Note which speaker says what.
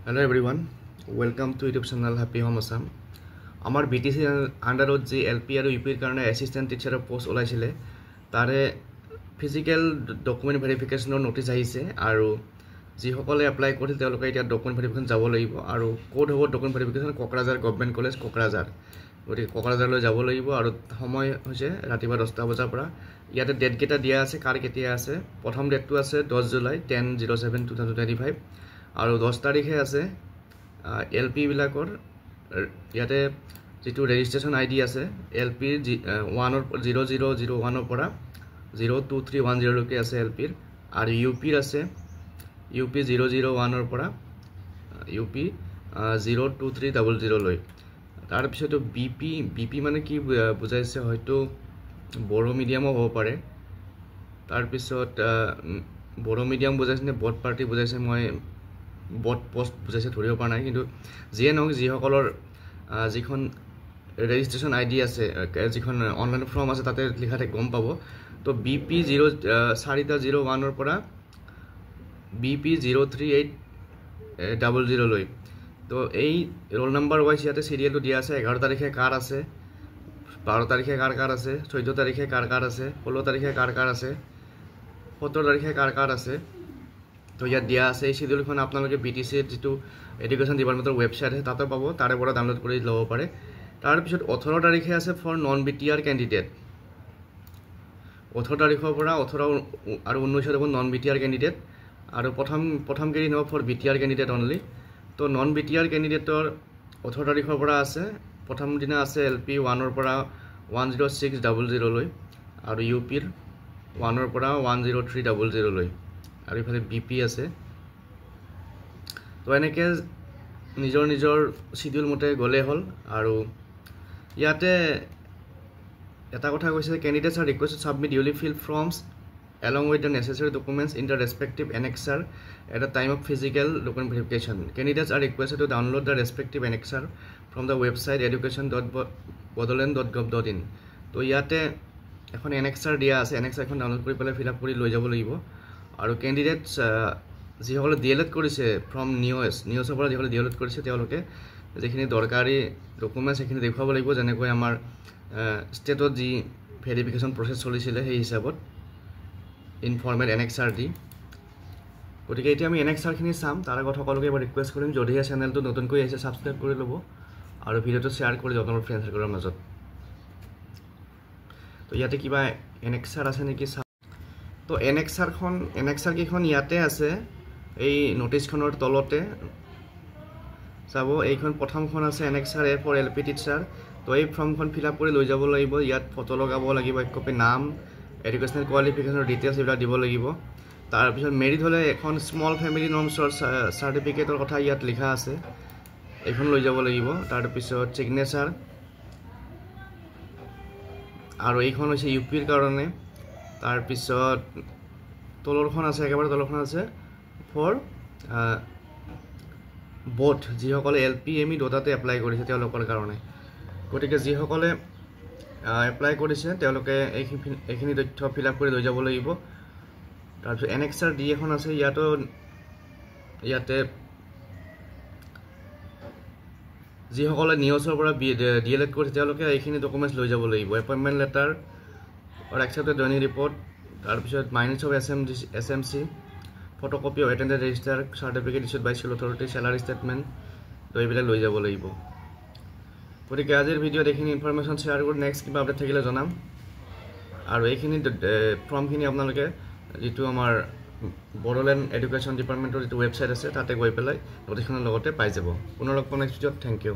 Speaker 1: Hello everyone, welcome to YouTube channel Happy Home Assam. Our BTC under the LP and UP karone assistant teacher post olaisile tare physical document verification notice ahise aru ji hokole apply koril teloke eta document verification jabo lagibo aru code hobo document verification Kokrajhar Government College Kokrajhar goti Kokrajhar loi jabo lagibo aru samoy hoise ratiba 10 ta bajar pora iate date keta dia ase kar ketia ase prothom date tu ase 10 July 10/07/2025 আৰু 10 তাৰিখে আছে LP বিলাকৰ ইয়াতে যেটো registration ID আছে LP 0001 ৰ পৰা 02310 লৈকে আছে এলপি আৰু ইউপি আছে ইউপি 001 ৰ পৰা ইউপি 02300 লৈ তাৰ পিছতো বিপি মানে কি বুজাইছে হয়তো বড়ো মিডিয়ামো হ'ব পাৰে তাৰ পিছত বড়ো মিডিয়াম বুজাইছে নে বট পাৰ্টি বুজাইছে মই বট পোস্ট বুজাইছে ধৰিব পৰা নাই কিন্তু যিয়ে নহওক যিসকলৰ যিখন ৰেজিষ্ট্ৰেচন আইডি আছে যিখন অনলাইন ফৰ্ম আছে তাতে লিখা থাকে গম পাব তো বিপি 0401 ৰ পৰা বিপি 03800 লৈ তো এই ৰোল নাম্বাৰ ওয়াইজ ইয়াতে সিৰিয়েলটো দিয়া আছে 11 তাৰিখে কাৰ আছে 12 তাৰিখে কাৰ আছে 14 তাৰিখে কাৰ আছে 16 তাৰিখে কাৰ আছে 17 তাৰিখে কাৰ আছে তো ইয়াত দিয়া আছে এই শিডিউলখন আপোনালোকে বিটিসি যেটো এডুকেশন ডিপাৰ্টমেন্টৰ ওয়েবসাইট আছে তাতে পাব তাৰে পৰা ডাউনলোড কৰি ল'ব পাৰে তাৰ পিছত 18 তাৰিখে আছে ফৰ নন বিটিআৰ ক্যান্ডিডেট 18 তাৰিখৰ পৰা 18 আৰু 19 তাৰিখৰ নন বিটিআৰ ক্যান্ডিডেট আৰু প্ৰথম কেদিন হ'ব ফৰ বিটিআৰ ক্যান্ডিডেট অনলি তো নন বিটিআৰ ক্যান্ডিডেটৰ 18 তাৰিখৰ পৰা আছে প্ৰথম দিনা আছে এলপি 1 ৰ পৰা 10600 লৈ আৰু ইউপিৰ 1 ৰ পৰা 10300 লৈ আৰু ইফালে বিপি আছে তো এনেকে নিজৰ শিডিউল মতে গলে হল আৰু ইয়াতে এটা কথা কৈছে candidates are requested to submit duly filled forms along with the necessary documents in the respective annexer at the time of physical document verification. Candidates are requested to download the respective annexer from the website education.bodoland.gov.in. তো ইয়াতে এখন annexer দিয়া আছে annexer এখন download কৰি পেলাই fill up কৰি লৈ যাব লাগিব আৰু ক্যান্ডিডেটস যিসকলে ডিএলএড কৰিছে ফ্ৰম নিউজৰ পৰা যিসকলে ডিএলএড কৰিছে তেওঁলোকে যেখিনি দৰকাৰী ডকুমেন্টস এখিনি দেখাব লাগিব যেনেকৈ আমাৰ ষ্টেটত যি ভেৰিফিকেশন প্ৰসেস চলিছিল সেই হিচাপত ইনফৰ্মেল এনএক্সআৰ দি গতিকে এতিয়া আমি এনএক্সআৰ খিনি চাম তাৰ আগত সকলোকে এবাৰ ৰিকুৱেষ্ট কৰিম যদি এই চেনেলটো নতুনকৈ আহিছে সাবস্ক্ৰাইব কৰি ল'ব আৰু ভিডিওটো শেয়াৰ কৰি দিব আপোনাৰ ফ্ৰেণ্ডছ সাৰ্কেলৰ মাজত তো ইয়াতে কিবা এনএক্সআৰ আছে নেকি তো এনএক্সআৰ কিখন ইয়াতে আছে এই নোটিছখনৰ তলতে চাব এইখন প্ৰথমখন আছে এনএক্সআৰ এ ফৰ এলপি টিচাৰ তো এই ফৰ্মখন ফিল আপ কৰি লৈ যাব লাগিব ইয়াত ফটো লগাব লাগিব এক কপি নাম এডুকেশনাল কোৱালিফিকেশনৰ ডিটেইলছ এবিলাক দিব লাগিব তাৰ পিছত মেৰিট হলে এখন স্মল ফ্যামিলি নৰ্মছৰ সাৰ্টিফিকেটৰ কথা ইয়াত লিখা আছে এইখন লৈ যাব লাগিব তাৰ পিছত সিগনেচাৰ আৰু এইখন হৈছে ইউপিৰ কাৰণে তাৰ পিছত তলৰখন আছে একেবাৰে তলৰখন আছে ফৰ বোথ যিসকলে এলপি এমই দুটাতে এপ্লাই কৰিছে তেওঁলোকৰ কাৰণে গতিকে যিসকলে এপ্লাই কৰিছে তেওঁলোকে এইখিনি তথ্য ফিল আপ কৰি লৈ যাব লাগিব তাৰ পিছত এনএক্সআৰ ডি এখন আছে ইয়াতে যিসকলে নিউজৰ পৰা ডিএলএড কৰিছে তেওঁলোকে এইখিনি ডকুমেন্টস লৈ যাব লাগিব appointment letter or accepted joining report তাৰ পিছত minutes of SMC photocopy of attendance register certificate issued by school authority salary statement তো এইবিলাক লৈ যাব লাগিব গতিকে আজিৰ ভিডিও দেখিনি ইনফৰমেশন শেয়াৰ কৰি নেক্সট কিবা আপডেট থাকিলে জনাম আৰু এইখিনি ফৰ্মখিনি আপোনালোকে যেটো আমাৰ বড়োলেণ্ড এডুকেশন ডিপাৰ্টমেন্টৰ যেটো ওয়েবসাইট আছে তাতে গৈ পেলাই নটিছখনৰ লগতে পাই যাব পুনৰ লগ পাম নেক্সট ভিডিওত থ্যাংক ইউ